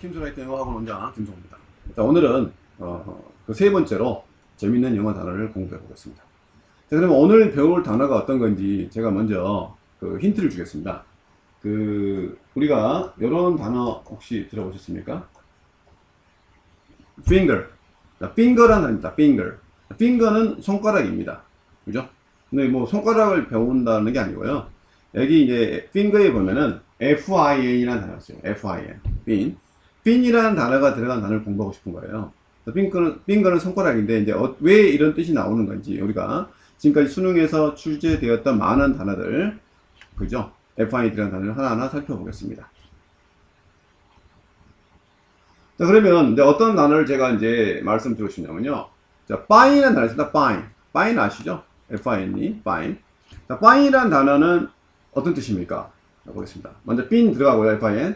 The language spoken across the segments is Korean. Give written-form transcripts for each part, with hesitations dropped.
킴스라이트 영어학원 원장 김성호입니다. 자, 오늘은 그 세 번째로 재밌는 영어 단어를 공부해 보겠습니다. 자, 그러면 오늘 배울 단어가 어떤 건지 제가 먼저 그 힌트를 주겠습니다. 우리가 이런 단어 혹시 들어보셨습니까? finger. 자, finger라는 단어입니다. finger. finger는 손가락입니다. 그죠? 근데 뭐 손가락을 배운다는 게 아니고요. 여기 이제 finger에 보면은 fin이라는 단어가 있어요. fin. fin이라는 단어가 들어간 단어를 공부하고 싶은 거예요. finger는 손가락인데 이제 왜 이런 뜻이 나오는 건지 우리가 지금까지 수능에서 출제되었던 많은 단어들, 그죠? fin 들어간 단어를 하나하나 살펴보겠습니다. 자, 그러면 이제 어떤 단어를 제가 이제 말씀드리고 싶냐면요. 자, fine이라는 단어 있습니다. fine 아시죠? fine, fine. 자, fine이라는 단어는 어떤 뜻입니까? 자, 보겠습니다. 먼저 fin 들어가고요. fine.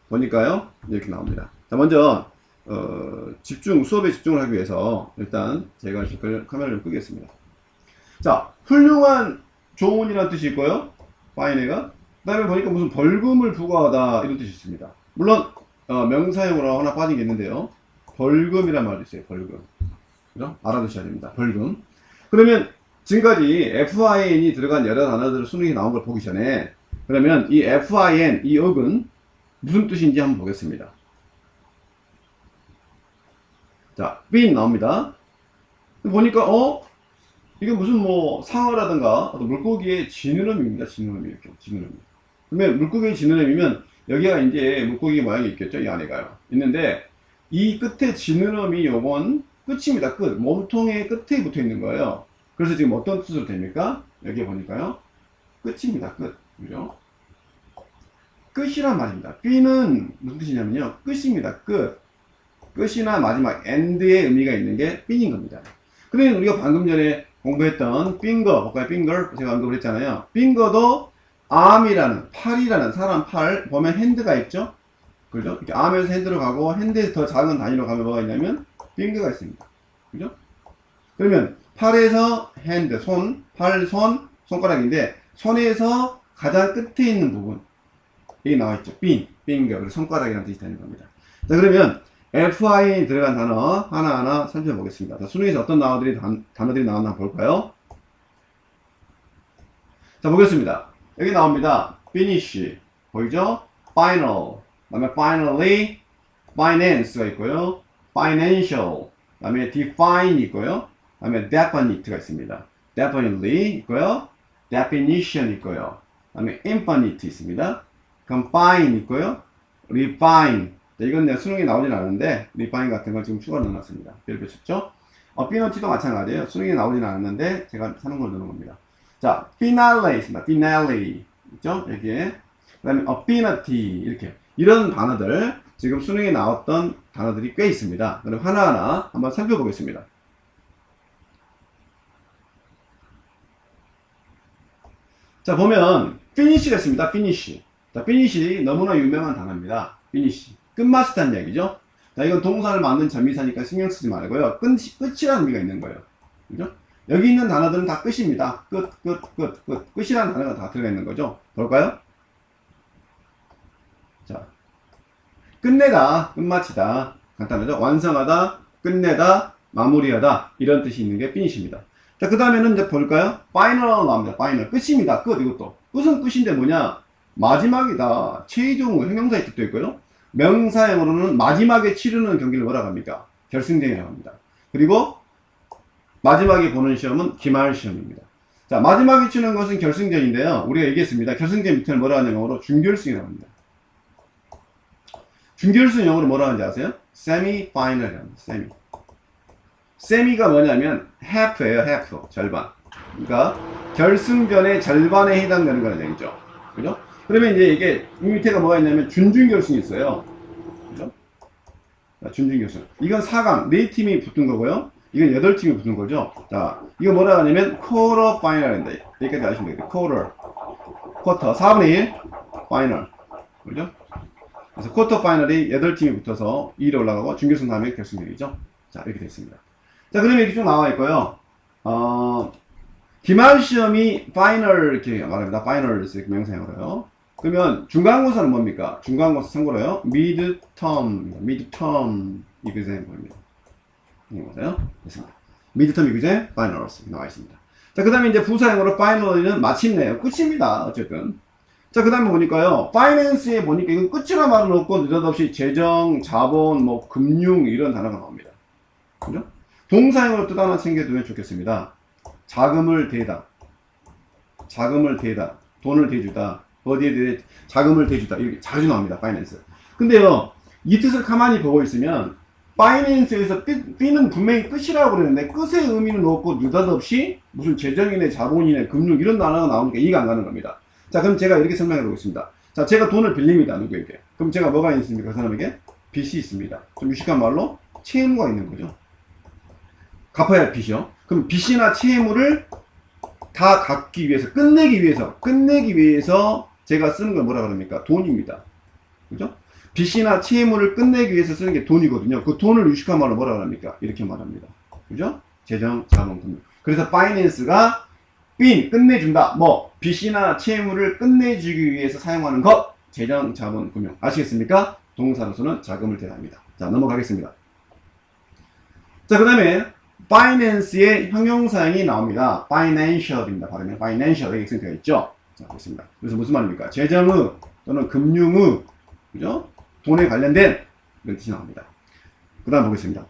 보니까요, 이렇게 나옵니다. 자, 먼저 수업에 집중을 하기 위해서 일단 제가 카메라를 좀 끄겠습니다. 자, 훌륭한, 좋은이라는 뜻이 있고요. fine가. 그 다음에 보니까 무슨 벌금을 부과하다 이런 뜻이 있습니다. 물론 명사형으로 하나 빠진 게 있는데요. 벌금이란 말도 있어요. 벌금. 그죠? 알아두셔야 됩니다. 벌금. 그러면 지금까지 fin이 들어간 여러 단어들 수능이 나온 걸 보기 전에, 그러면 이 fin, 이 어근 무슨 뜻인지 한번 보겠습니다. 자, fin 나옵니다. 보니까 이게 무슨 뭐 상어라든가 물고기의 지느러미입니다. 지느러미, 이렇게 지느러미. 그러면 물고기의 지느러미면 여기가 이제 물고기 모양이 있겠죠. 이 안에가요. 있는데 이 끝에 지느러미 요건 끝입니다. 끝. 몸통의 끝에 붙어 있는 거예요. 그래서 지금 어떤 뜻으로 됩니까? 여기 보니까요. 끝입니다. 끝. 그죠? 끝이란 말입니다. fin은 무슨 뜻이냐면요. 끝입니다. 끝. 끝이나 마지막 end의 의미가 있는 게 fin인 겁니다. 그러면 우리가 방금 전에 공부했던 finger, 볼까요? finger 제가 언급을 했잖아요. finger도 arm이라는, 팔이라는, 사람 팔 보면 hand가 있죠? 그죠? 이렇게 arm에서 hand로 가고 hand에서 더 작은 단위로 가면 뭐가 있냐면 finger가 있습니다. 그죠? 그러면 팔에서 hand, 손, 팔, 손, 손가락인데 손에서 가장 끝에 있는 부분 여기 나와있죠. finger, 그래서 손가락이라는 뜻이 되는 겁니다. 자, 그러면 fi 들어간 단어 하나하나 살펴보겠습니다. 자, 수능에서 어떤 단어들이 나왔나 볼까요? 자, 보겠습니다. 여기 나옵니다. finish, 보이죠? final, 그 다음에 finally, finance가 있고요. financial, 그 다음에 define 있고요. 그 다음에 definite가 있습니다. definitely 있고요. definition 있고요. 그 다음에 infinite 있습니다. confine 있고요. refine. 자, 이건 내 수능에 나오진 않았는데 refine 같은 걸 지금 추가로 넣어놨습니다. 별표 쳤죠? penalty도 마찬가지예요. 수능에 나오진 않았는데 제가 사는 걸 넣는 겁니다. 자, finale 있습니다. finale 있죠? 여기에. 그 다음에 penalty 이렇게 이런 단어들 지금 수능에 나왔던 단어들이 꽤 있습니다. 그럼 하나하나 한번 살펴보겠습니다. 자, 보면 finish가 있습니다. finish. 자, finish 너무나 유명한 단어입니다. finish. 끝마치다는 이야기죠. 자, 이건 동사를 만든 전미사니까 신경 쓰지 말고요. 끝이라는 의미가 있는 거예요. 그죠? 여기 있는 단어들은 다 끝입니다. 끝. 끝이라는 단어가 다 들어가 있는 거죠. 볼까요? 자, 끝내다, 끝마치다. 간단하죠? 완성하다, 끝내다, 마무리하다. 이런 뜻이 있는 게 finish입니다. 자, 그 다음에는 이제 볼까요? final 나옵니다. final. 끝입니다. 끝, 이것도. 끝은 끝인데 뭐냐? 마지막이다. 최종 형용사의 뜻도 있고요. 명사형으로는 마지막에 치르는 경기를 뭐라고 합니까? 결승전이라고 합니다. 그리고 마지막에 보는 시험은 기말 시험입니다. 자, 마지막에 치는 것은 결승전인데요. 우리가 얘기했습니다. 결승전 밑에는 뭐라고 하냐면 영어로 준결승이라고 합니다. 준결승 영어로 뭐라고 하는지 아세요? semi-final이라고 합니다. semi가 뭐냐면 half예요. half. 절반. 그러니까 결승전의 절반에 해당되는 거는 얘기죠. 그죠? 그러면 이제 이게 이 밑에가 뭐가 있냐면 준준결승이 있어요. 그죠? 자, 준준결승. 이건 4강 4팀이 붙은 거고요. 이건 8팀이 붙은 거죠. 자, 이거 뭐라고 하냐면 quarter final인데 여기까지 아시면 되겠다. quarter 4분의 1 final. 그죠? 그래서 quarter final이 8팀이 붙어서 2로 올라가고 준결승 다음에 결승전이죠. 자, 이렇게 되어 있습니다. 자, 그러면 이렇게 쭉 나와 있고요. 기말 시험이 final 이렇게 말합니다. final 이렇게 명사형으로요. 그러면 중간고사는 뭡니까? 중간고사 참고로요. midterm exam입니다. 이거요. 됐습니다. midterm exam, finals 나와 있습니다. 자, 그 다음에 이제 부사형으로 finally는 마침내요. 끝입니다. 어쨌든. 자, 그 다음에 보니까요. finance에 보니까 이건 끝이라 말은 없고 느닷없이 재정, 자본, 뭐 금융 이런 단어가 나옵니다. 그죠? 동사형으로 뜻 하나 챙겨두면 좋겠습니다. 자금을 대다. 자금을 대다. 돈을 대주다. 어디에 대해 자금을 대주다. 이렇게 자주 나옵니다. 파이낸스. 근데요, 이 뜻을 가만히 보고 있으면 파이낸스에서 B는 분명히 끝이라고 그랬는데 끝의 의미는 없고 느닷없이 무슨 재정이네 자본이네 금융 이런 단어가 나오니까 이해가 안 가는 겁니다. 자, 그럼 제가 이렇게 설명해 보겠습니다. 자, 제가 돈을 빌립니다. 누구에게. 그럼 제가 뭐가 있습니까? 그 사람에게 빚이 있습니다. 좀 유식한 말로 채무가 있는 거죠. 갚아야 할 빚이요. 그럼 빚이나 채무를 다 갚기 위해서, 끝내기 위해서 제가 쓰는 걸 뭐라 그럽니까? 돈입니다. 그죠? 빚이나 채무를 끝내기 위해서 쓰는 게 돈이거든요. 그 돈을 유식한 말로 뭐라 그럽니까? 이렇게 말합니다. 그죠? 재정, 자본, 금융. 그래서 파이낸스가 끝내준다. 뭐, 빚이나 채무를 끝내주기 위해서 사용하는 것. 재정, 자본, 금융. 아시겠습니까? 동사로서는 자금을 대답니다. 자, 넘어가겠습니다. 자, 그 다음에 finance의 형용사형이 나옵니다. financial입니다. 발음이 financial 여기 생각되어 있죠. 자, 보겠습니다. 그래서 무슨 말입니까? 재정의 또는 금융의, 그죠? 돈에 관련된 이런 뜻이 나옵니다. 그 다음 보겠습니다.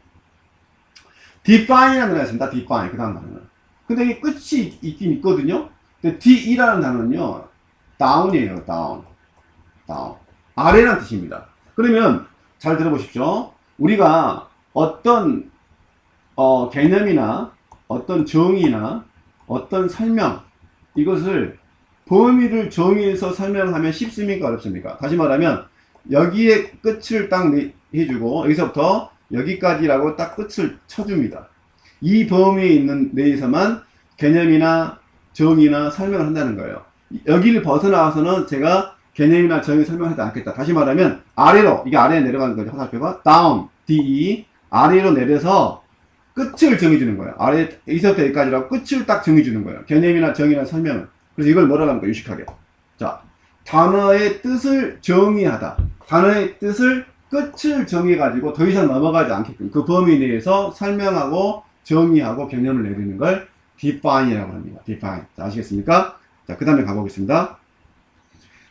define이라는 단어가 있습니다. define. 그 다음 단어는. 근데 이게 끝이 있긴 있거든요. 근데 de라는 단어는요, down이에요. down. 아래라는 뜻입니다. 그러면 잘 들어보십시오. 우리가 어떤 개념이나 어떤 정의나 어떤 설명, 이것을 범위를 정의해서 설명하면 쉽습니까? 어렵습니까? 다시 말하면 여기에 끝을 딱 해주고 여기서부터 여기까지라고 딱 끝을 쳐줍니다. 이 범위에 있는 내에서만 개념이나 정의나 설명을 한다는 거예요. 여기를 벗어나와서는 제가 개념이나 정의 설명하지 않겠다. 다시 말하면 아래로, 이게 아래에 내려가는 거죠. 화살표가 down, D, 아래로 내려서 끝을 정해주는 거예요. 아래, 여기서부터 여기까지라고 끝을 딱 정해주는 거예요. 개념이나 정의나 설명을. 그래서 이걸 뭐라고 합니까? 유식하게. 자, 단어의 뜻을 정의하다. 단어의 뜻을 끝을 정해가지고 더 이상 넘어가지 않게끔 그 범위 내에서 설명하고 정의하고 개념을 내리는 걸 define이라고 합니다. define. 자, 아시겠습니까? 자, 그 다음에 가보겠습니다.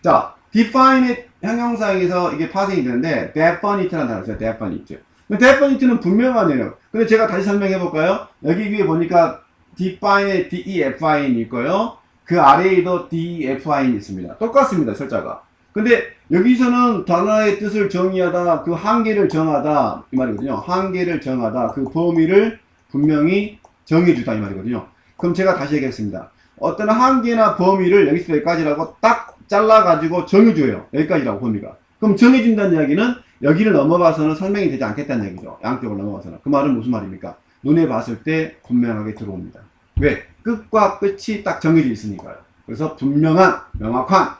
자, define의 형용사에서 이게 파생이 되는데 definite라는 단어가 있어요. definite. definite는 분명하네요. 근데 제가 다시 설명해 볼까요? 여기 위에 보니까 define에 define이 있고요. 그 아래에도 define이 있습니다. 똑같습니다. 철자가. 근데 여기서는 단어의 뜻을 정의하다, 그 한계를 정하다 이 말이거든요. 한계를 정하다, 그 범위를 분명히 정해주다 이 말이거든요. 그럼 제가 다시 얘기하겠습니다. 어떤 한계나 범위를 여기서 여기까지라고 딱 잘라가지고 정해줘요. 여기까지라고 범위가. 그럼 정해준다는 이야기는 여기를 넘어가서는 설명이 되지 않겠다는 얘기죠. 양쪽을 넘어가서는. 그 말은 무슨 말입니까? 눈에 봤을 때 분명하게 들어옵니다. 왜? 끝과 끝이 딱 정해져 있으니까요. 그래서 분명한, 명확한,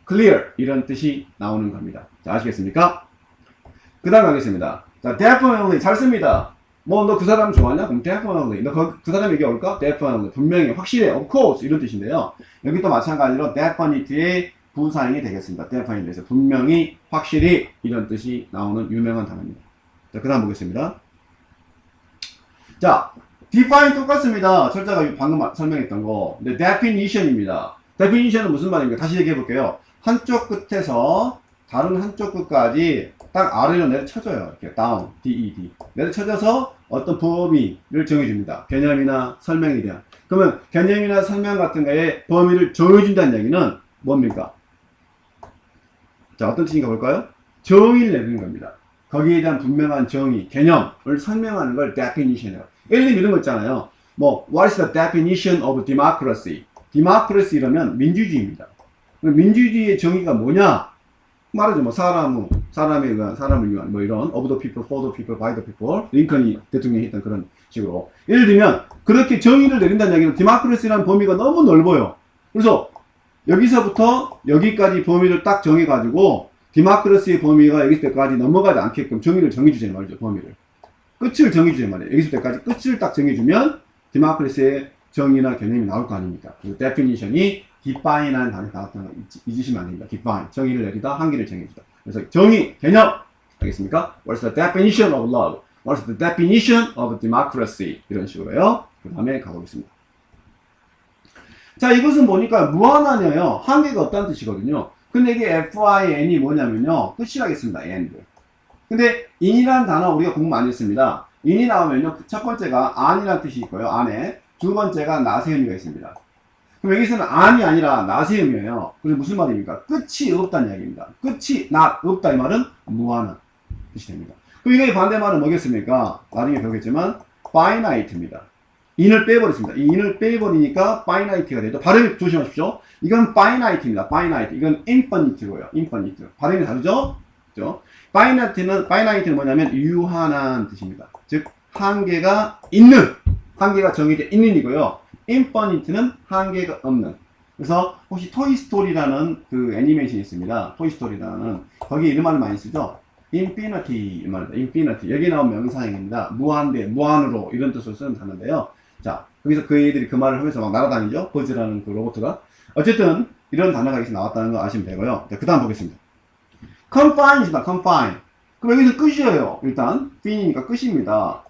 clear 이런 뜻이 나오는 겁니다. 자, 아시겠습니까? 그 다음 가겠습니다. 자, definitely 잘 씁니다. 뭐 너 그 사람 좋아하냐? 그럼 definitely. 너 그 사람에게 올까? definitely. 분명히, 확실해, of course 이런 뜻인데요. 여기 또 마찬가지로 definite의 부사형이 되겠습니다. definite에서 분명히, 확실히 이런 뜻이 나오는 유명한 단어입니다. 자, 그 다음 보겠습니다. 자, define 똑같습니다. 철자가 방금 설명했던 거. 근데 definition입니다. definition은 무슨 말입니까? 다시 얘기해 볼게요. 한쪽 끝에서 다른 한쪽 끝까지 딱 아래로 내려쳐줘요. 이렇게 down, D-E-D. 내려쳐져서 어떤 범위를 정해줍니다. 개념이나 설명에 대한. 그러면 개념이나 설명 같은 거에 범위를 정해준다는 얘기는 뭡니까? 자, 어떤 뜻인가 볼까요? 정의를 내리는 겁니다. 거기에 대한 분명한 정의, 개념을 설명하는 걸 definition이에요. 예를 들면 이런 거 있잖아요. 뭐, what is the definition of democracy? democracy 이러면 민주주의입니다. 민주주의의 정의가 뭐냐? 말하죠. 뭐, 사람을 위한, 뭐 이런, of the people, for the people, by the people. 링컨이 대통령이 했던 그런 식으로. 예를 들면, 그렇게 정의를 내린다는 얘기는 democracy라는 범위가 너무 넓어요. 그래서, 여기서부터 여기까지 범위를 딱 정해가지고, democracy의 범위가 여기서까지 넘어가지 않게끔 정의를 정해주자 말이죠. 범위를. 끝을 정해주자 말이에요. 여기서 때까지 끝을 딱 정해주면, democracy의 정의나 개념이 나올 거 아닙니까? 그 definition이 define이라는 단어가 나왔다는 거 잊으시면 안 됩니다. define, 정의를 내리다, 한계를 정해주다. 그래서 정의, 개념, 알겠습니까? What's the definition of love? What's the definition of democracy? 이런 식으로요. 그 다음에 가보겠습니다. 자, 이것은 보니까 무한하네요. 한계가 없다는 뜻이거든요. 근데 이게 fin이 뭐냐면요. 끝이라겠습니다. end. 근데 in이라는 단어 우리가 공부 많이 했습니다. in이 나오면요. 첫 번째가 an이라는 뜻이 있고요. an에. 두 번째가 not의 의미가 있습니다. 그럼 여기서는 an이 아니라 not의 의미예요. 그래서 무슨 말입니까? 끝이 없다는 이야기입니다. 끝이 not, 없다 이 말은 무한한 뜻이 됩니다. 그럼 이거의 반대말은 뭐겠습니까? 나중에 배우겠지만 finite입니다. in을 빼버렸습니다. 이 in을 빼버리니까 finite가 되죠. 발음 조심하십시오. 이건 finite입니다. finite. 이건 infinite고요. infinite. 발음이 다르죠? 그죠? finite는 뭐냐면 유한한 뜻입니다. 즉 한계가 있는, 한계가 정해져 있는 이고요. infinite는 한계가 없는. 그래서 혹시 토이스토리라는 그 애니메이션이 있습니다. 토이스토리라는 거기 이런 말을 많이 쓰죠. infinity 말입니다. infinity. 여기 나온 명사형입니다. 무한대, 무한으로 이런 뜻으로 쓰는 단어인데요. 자, 거기서 그 애들이 그 말을 하면서 막 날아다니죠. 버즈라는 그 로봇가. 어쨌든 이런 단어가 여기서 나왔다는 거 아시면 되고요. 자, 그 다음 보겠습니다. confine입니다. confine. 그럼 여기서 끝이에요. 일단 fine이니까 끝입니다.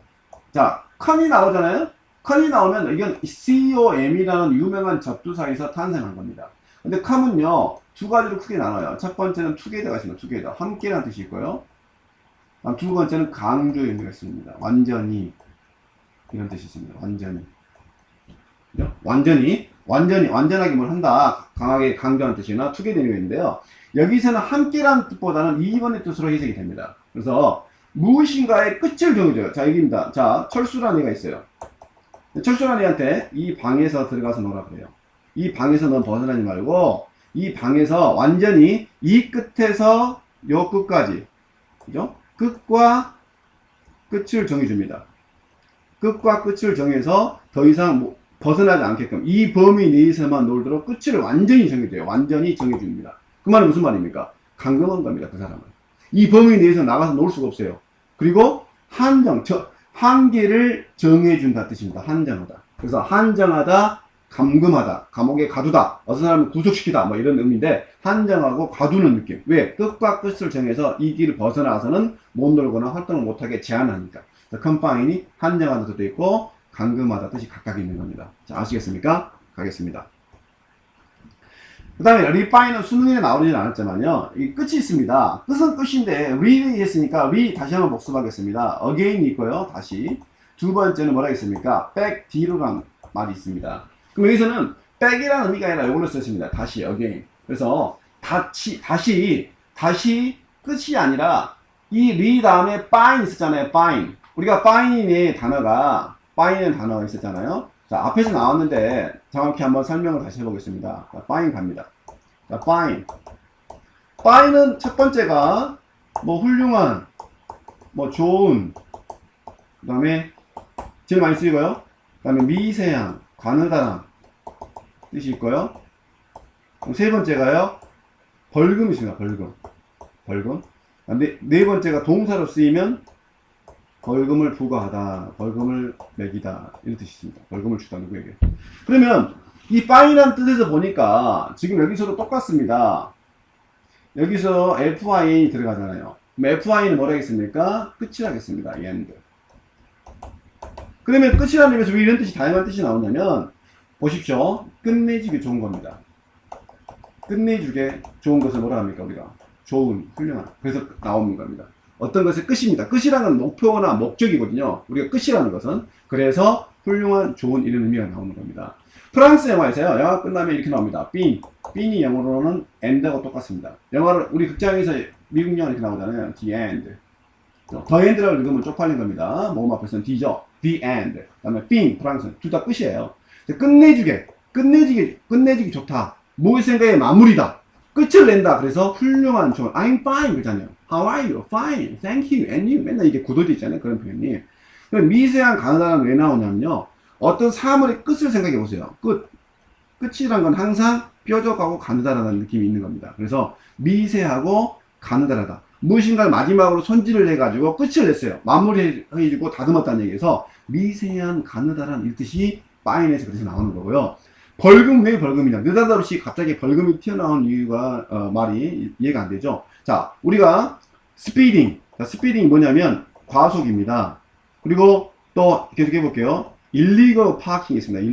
자, con이 나오잖아요. con이 나오면 이건 com이라는 유명한 접두사에서 탄생한 겁니다. 근데 com은요 두 가지로 크게 나눠요. 첫 번째는 together가 있습니다. together, 함께라는 뜻이 있고요. 두 번째는 강조의 의미가 있습니다. 완전히, 이런 뜻이 있습니다. 완전히. 그죠? 완전하게 뭘 한다. 강하게 강조하는 뜻이나 together 의미가 있는데요. 여기서는 함께라는 뜻보다는 2번의 뜻으로 해석이 됩니다. 그래서 무엇인가의 끝을 정해줘요. 자, 여기입니다. 자, 철수라는 애가 있어요. 철수라는 애한테 이 방에서 들어가서 놀아 그래요. 이 방에서 넌 벗어나지 말고 이 방에서 완전히 이 끝에서 요 끝까지, 그죠? 끝과 끝을 정해줍니다. 끝과 끝을 정해서 더 이상 벗어나지 않게끔 이 범위 내에서만 놀도록 끝을 완전히 정해줘요. 완전히 정해줍니다. 그 말은 무슨 말입니까? 강경한 겁니다. 그 사람은. 이 범위 내에서 나가서 놀 수가 없어요. 그리고 한계를 정해준다 뜻입니다. 한정하다. 그래서 한정하다, 감금하다, 감옥에 가두다, 어떤 사람을 구속시키다, 뭐 이런 의미인데, 한정하고 가두는 느낌. 왜? 끝과 끝을 정해서 이 길을 벗어나서는 못 놀거나 활동을 못하게 제한하니까. confine이 한정하다 뜻도 있고, 감금하다 뜻이 각각 있는 겁니다. 자, 아시겠습니까? 가겠습니다. 그 다음에 refine은 수능에 나오지는 않았지만요. 이 끝이 있습니다. 끝은 끝인데 read이 했으니까 다시 한번 복습하겠습니다. again이 있고요. 다시. 두 번째는 뭐라 했습니까? back, 뒤로라는 말이 있습니다. 그럼 여기서는 back이라는 의미가 아니라 이걸로 썼습니다. 다시, again. 그래서 다시 끝이 아니라 이 re 다음에 fine 있었잖아요. fine. 우리가 fine의 단어가 있었잖아요. 자, 앞에서 나왔는데 정확히 한번 설명을 다시 해보겠습니다. 자, fine 갑니다. 자, fine. fine은 첫 번째가 뭐 훌륭한, 뭐 좋은, 그 다음에 제일 많이 쓰이고요. 그 다음에 미세한, 가느다란 뜻이 있고요. 세 번째가요, 벌금이 있습니다. 벌금. 네 번째가 동사로 쓰이면 벌금을 부과하다, 벌금을 매기다, 이런 뜻이 있습니다. 벌금을 주다, 누구에게. 그러면 이 fine이라는 뜻에서 보니까 지금 여기서도 똑같습니다. 여기서 fin이 들어가잖아요. 그럼 fi는 뭐라 하겠습니까? 끝이라겠습니다. end. 그러면 끝이라는 의미에서 왜 이런 뜻이 다양한 뜻이 나오냐면, 보십시오. 끝내주기 좋은 겁니다. 끝내주게 좋은 것을 뭐라 합니까? 우리가 좋은, 훌륭한. 그래서 나오는 겁니다. 어떤 것의 끝입니다. 끝이라는 목표나 목적이거든요. 우리가 끝이라는 것은. 그래서 훌륭한, 좋은 이런 의미가 나오는 겁니다. 프랑스 영화에서요. 영화 끝나면 이렇게 나옵니다. 빈이 영어로는 end하고 똑같습니다. 영화를 우리 극장에서 미국 영화 이렇게 나오잖아요. the end. the end라고 읽으면 쪽팔린 겁니다. 모음 앞에서는 the죠. the end. 그 다음에 프랑스는 둘 다 끝이에요. 끝내주기 좋다. 무엇 생각의 마무리다. 끝을 낸다. 그래서 훌륭한, 좋은. I'm fine 그러잖아요. How are you? Fine. Thank you. And you. 맨날 이게 굳어져 있잖아요. 그런 표현이. 미세한 가느다란 왜 나오냐면요. 어떤 사물의 끝을 생각해 보세요. 끝이란 건 항상 뾰족하고 가느다라는 느낌이 있는 겁니다. 그래서 미세하고 가느다라다. 무엇인가를 마지막으로 손질을 해가지고 끝을 냈어요. 마무리해주고 다듬었다는 얘기에서 미세한 가느다란 이 뜻이 fine에서 그래서 나오는 거고요. 벌금 왜 벌금이냐? 느닷없이 갑자기 벌금이 튀어나온 이유가 말이 이해가 안 되죠. 자, 우리가 스피딩. 자, 스피딩이 뭐냐면 과속입니다. 그리고 또 계속 해볼게요. illegal parking 있습니다.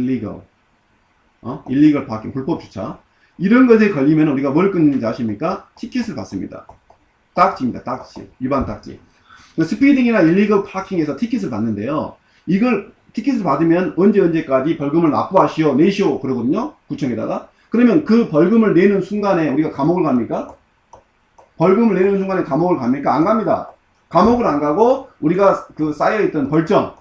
illegal parking 불법 주차. 이런 것에 걸리면 우리가 뭘 끊는지 아십니까? 티켓을 받습니다. 딱지입니다. 딱지. 위반 딱지. 스피딩이나 illegal parking에서 티켓을 받는데요. 이걸 티켓을 받으면 언제까지 벌금을 납부하시오, 내시오 그러거든요. 구청에다가. 그러면 그 벌금을 내는 순간에 우리가 감옥을 갑니까? 벌금을 내는 순간에 감옥을 갑니까? 안 갑니다. 감옥을 안 가고 우리가 그 쌓여있던 벌점,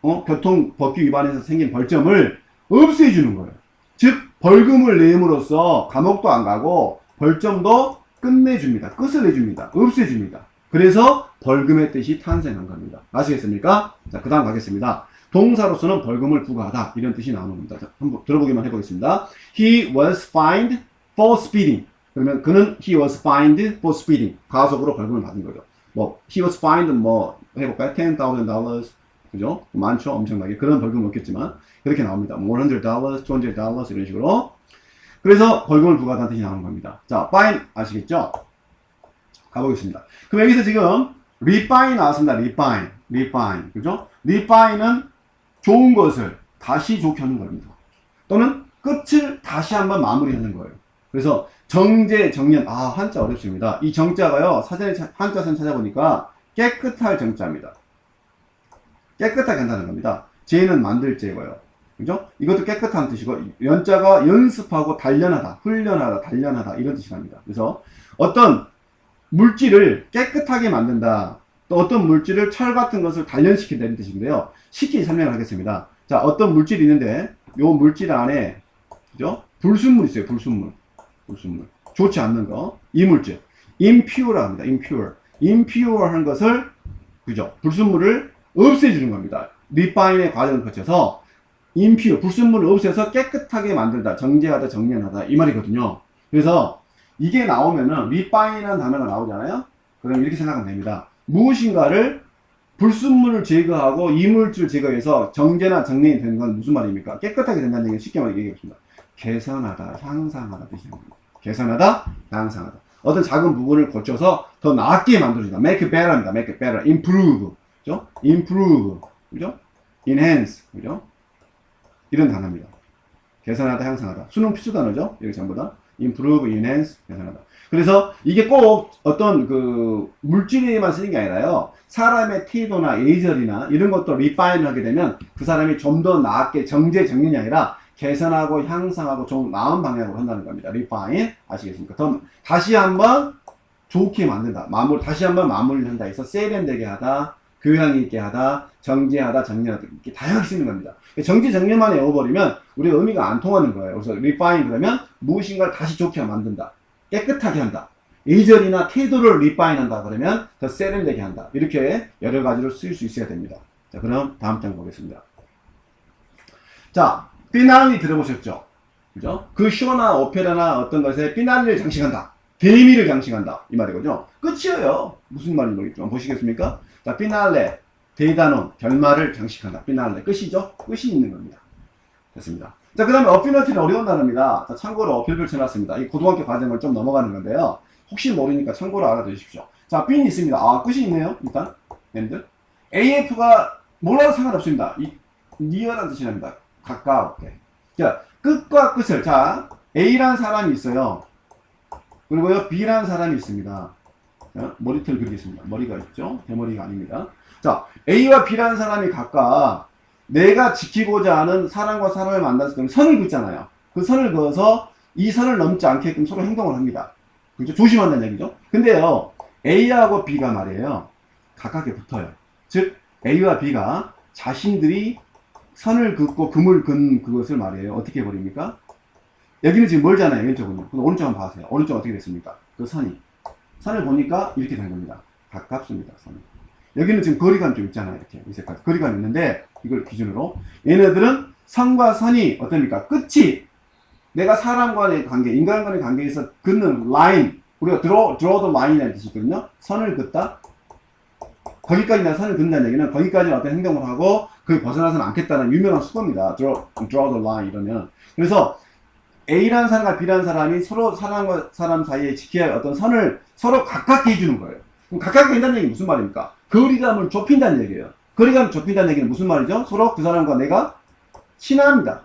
교통법규 위반에서 생긴 벌점을 없애주는 거예요. 즉 벌금을 내므로써 감옥도 안 가고 벌점도 끝내줍니다. 끝을 내줍니다. 없애줍니다. 그래서 벌금의 뜻이 탄생한 겁니다. 아시겠습니까? 자, 그 다음 가겠습니다. 동사로서는 벌금을 부과하다 이런 뜻이 나오는 겁니다. 자, 한번 들어보기만 해보겠습니다. He was fined for speeding. 그러면 그는 he was fined for speeding. 과속으로 벌금을 받은 거죠. he was fined 해볼까요? $10,000. 그죠? 많죠? 엄청나게. 그런 벌금은 없겠지만 그렇게 나옵니다. $100, $200 이런 식으로. 그래서 벌금을 부과하다는 뜻이 나오는 겁니다. 자, fine 아시겠죠? 가보겠습니다. 그럼 여기서 지금 refine 나왔습니다. refine. 그죠? refine은 좋은 것을 다시 좋게 하는 겁니다. 또는 끝을 다시 한번 마무리하는 거예요. 그래서 정제, 정연, 한자 어렵습니다. 이 정자가요, 사전에 한자선 찾아보니까 깨끗할 정자입니다. 깨끗하게 한다는 겁니다. 제는 만들 제고요. 그죠? 이것도 깨끗한 뜻이고, 연자가 연습하고 단련하다, 훈련하다, 단련하다, 이런 뜻이 납니다. 그래서 어떤 물질을 깨끗하게 만든다. 또 어떤 물질을 철 같은 것을 단련시킨다 이런 뜻인데요. 쉽게 설명을 하겠습니다. 자, 어떤 물질이 있는데 요 물질 안에 그죠? 불순물 있어요. 불순물. 좋지 않는 거. 이 물질. impure 합니다. impure 한 것을 그죠? 불순물을 없애주는 겁니다. refine의 과정을 거쳐서 impure 불순물을 없애서 깨끗하게 만들다. 정제하다, 정연하다 이 말이거든요. 그래서 이게 나오면은 refine이라는 단어가 나오잖아요. 그럼 이렇게 생각하면 됩니다. 무엇인가를 불순물을 제거하고 이물질을 제거해서 정제나 정리이 되는 건 무슨 말입니까? 깨끗하게 된다는 얘기는 쉽게 말해 얘기해봅니다. 개선하다, 향상하다 뜻이 됩니다. 개선하다, 향상하다. 어떤 작은 부분을 고쳐서 더 나게 만들어준다. make better입니다. make better. improve. 그죠? improve. 그죠? enhance. 그죠? 이런 단어입니다. 개선하다, 향상하다. 수능 필수 단어죠? 여기 전부 다. improve, enhance, 개선하다. 그래서 이게 꼭 어떤 그 물질에만 쓰는 게 아니라요. 사람의 태도나 예절이나 이런 것도 리파인을 하게 되면 그 사람이 좀 더 나게 정제, 정연이 아니라 개선하고 향상하고 좀 나은 방향으로 한다는 겁니다. 리파인 아시겠습니까? 다시 한번 좋게 만든다. 다시 한번 마무리를 한다 해서 세련되게 하다, 교양 있게 하다, 정제하다, 정연하다 이렇게 다양하게 쓰는 겁니다. 정제, 정연만 외워버리면 우리가 의미가 안 통하는 거예요. 그래서 리파인 그러면 무엇인가를 다시 좋게 만든다. 깨끗하게 한다. 예절이나 태도를 리파인 한다. 그러면 더 세련되게 한다. 이렇게 여러 가지로 쓸 수 있어야 됩니다. 자, 그럼 다음 장 보겠습니다. 자, 피날리 들어보셨죠? 그죠? 그 쇼나 오페라나 어떤 것에 피날리를 장식한다. 대미를 장식한다. 이 말이거든요. 끝이에요. 무슨 말인지 모르겠지만 보시겠습니까? 자, 피날레, 대단원, 결말을 장식한다. 피날레, 끝이죠? 끝이 있는 겁니다. 됐습니다. 자, 그 다음에 어피너티는 어려운 단어입니다. 자, 참고로 별별 쳐놨습니다. 이 고등학교 과정을 좀 넘어가는 건데요. 혹시 모르니까 참고로 알아두십시오. 자, 핀이 있습니다. 끝이 있네요. 일단, 엔드. AF가 몰라도 상관없습니다. 니어라는 뜻이 납니다. 가까웠게. 자, 끝과 끝을. 자, A라는 사람이 있어요. 그리고요, B라는 사람이 있습니다. 자, 머리털 그리겠습니다. 머리가 있죠? 대머리가 아닙니다. 자, A와 B라는 사람이 각각 내가 지키고자 하는 사람과 사람을 만났을 때 선을 긋잖아요. 그 선을 그어서 이 선을 넘지 않게끔 서로 행동을 합니다. 그죠? 조심한다는 얘기죠. 근데요, A하고 B가 말이에요. 가깝게 붙어요. 즉, A와 B가 자신들이 선을 긋고 금을 긋는 그것을 말이에요. 어떻게 해버립니까? 여기는 지금 멀잖아요. 왼쪽은요. 오른쪽 한번 봐세요. 오른쪽 어떻게 됐습니까? 그 선을 보니까 이렇게 된 겁니다. 가깝습니다. 선이. 여기는 지금 거리감 좀 있잖아요. 이렇게 이 색깔 거리감 있는데 이걸 기준으로 얘네들은 선과 선이 어떻습니까? 끝이 내가 사람과의 관계, 인간과의 관계에서 긋는 라인, 우리가 draw the line이라는 뜻이 있거든요. 선을 긋다. 거기까지 나 선을 긋는다는 얘기는 거기까지 어떤 행동을 하고 거의 벗어나서는 않겠다는 유명한 수거입니다. draw the line 이러면. 그래서 A라는 사람과 B라는 사람이 서로 사람과 사람 사이에 지켜야 할 어떤 선을 서로 가깝게 해주는 거예요. 그럼 가깝게 한다는 얘기는 무슨 말입니까? 거리감을 좁힌다는 얘기예요. 거리감을 좁힌다는 얘기는 무슨 말이죠? 서로 그 사람과 내가 친합니다.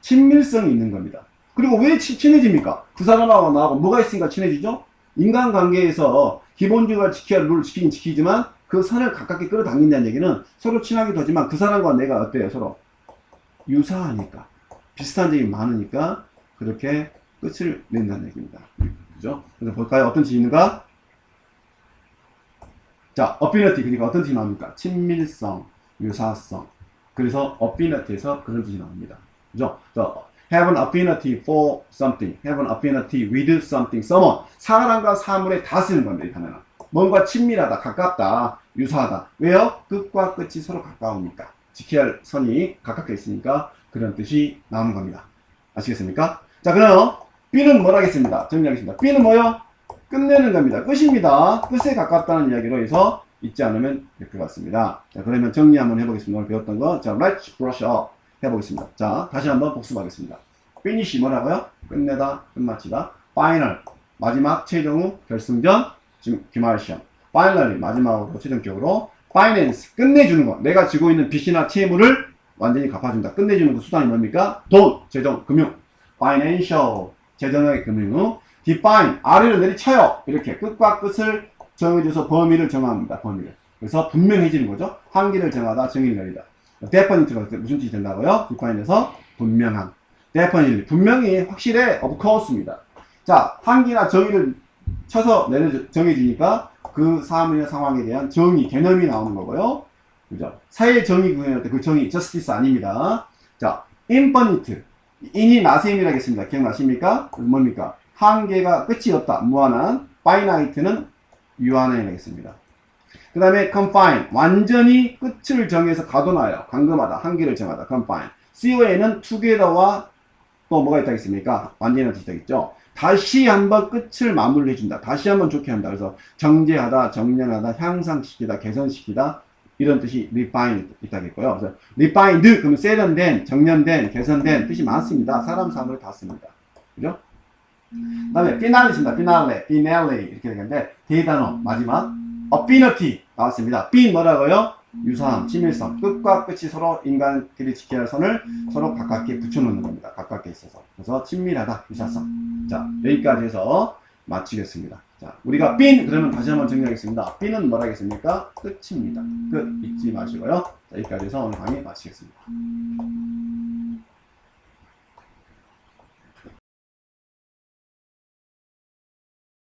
친밀성이 있는 겁니다. 그리고 왜 친해집니까? 그 사람하고 나하고 뭐가 있으니까 친해지죠? 인간관계에서 기본적으로 지켜야 할 룰을 지키긴 지키지만 그 선을 가깝게 끌어당긴다는 얘기는 서로 친하기도 하지만 그 사람과 내가 어때요? 서로 유사하니까 비슷한 점이 많으니까 그렇게 끝을 낸다는 얘기입니다. 그죠? 그래서 볼까요? 어떤 뜻이 있는가? 자, affinity 그러니까 어떤 뜻이 나옵니까? 친밀성, 유사성. 그래서 affinity에서 그런 뜻이 나옵니다. 그죠? have an affinity for something, have an affinity with something, someone. 사람과 사물에 다 쓰는 겁니다. 이 단어는. 뭔가 친밀하다, 가깝다, 유사하다. 왜요? 끝과 끝이 서로 가까우니까. 지켜야 할 선이 가깝게 있으니까 그런 뜻이 나오는 겁니다. 아시겠습니까? 자, 그럼 B는 뭘 하겠습니다. 정리하겠습니다. B는 뭐요? 끝내는 겁니다. 끝입니다. 끝에 가깝다는 이야기로 해서 잊지 않으면 될 것 같습니다. 자, 그러면 정리 한번 해보겠습니다. 오늘 배웠던 거. 자, let's brush up 해보겠습니다. 자, 다시 한번 복습하겠습니다. finish 뭐라고요? 끝내다, 끝마치다. final 마지막, 최종 후, 결승전, 지금 기말 시험. finally 마지막으로, 최종적으로. finance 끝내주는 거. 내가 지고 있는 빚이나 채무를 완전히 갚아준다. 끝내주는 그 수단이 뭡니까? 돈, 재정, 금융. financial 재정의 금융. define 아래로 내리쳐요. 이렇게 끝과 끝을 정해줘서 범위를 정합니다. 범위를. 그래서 분명해지는 거죠. 한계를 정하다, 정의를 내리다. definite가 무슨 뜻이 된다고요? define에서 분명한. definitely 분명히 확실해. of course입니다. 자, 한계나 정의를 쳐서 정해지니까 그 사물이나 상황에 대한 정의, 개념이 나오는 거고요. 그죠? 사회 정의 구현할 때 그 정의, justice 아닙니다. 자, infinite. in이 나셈이라 하겠습니다. 기억나십니까? 뭡니까? 한계가 끝이 없다. 무한한. finite는 유한한이라 하겠습니다. 그 다음에 confine. 완전히 끝을 정해서 가둬놔요. 감금하다. 한계를 정하다. confine. COA는 together와 또 뭐가 있다 하겠습니까? 완전히 뜻이 있죠. 다시 한번 끝을 마무리해준다. 다시 한번 좋게 한다. 그래서 정제하다, 정렬하다, 향상시키다, 개선시키다. 이런 뜻이 refine 있다겠고요. 그래서 refined, 그러면 세련된, 정연된, 개선된 뜻이 많습니다. 사람, 사물을 다 씁니다. 그죠? 그 다음에 finale 있습니다. finale 이렇게 되는데 대단어 마지막 affinity 나왔습니다. fin 뭐라고요? 유사함, 친밀성, 끝과 끝이 서로 인간끼리 지켜야 할 선을 서로 가깝게 붙여놓는 겁니다. 가깝게 있어서. 그래서 친밀하다, 유사성. 자, 여기까지 해서 마치겠습니다. 자, 우리가 fin 그러면 다시 한번 정리하겠습니다. fin은 뭐라 하겠습니까? 끝입니다. 끝 잊지 마시고요. 자, 여기까지 해서 오늘 강의 마치겠습니다.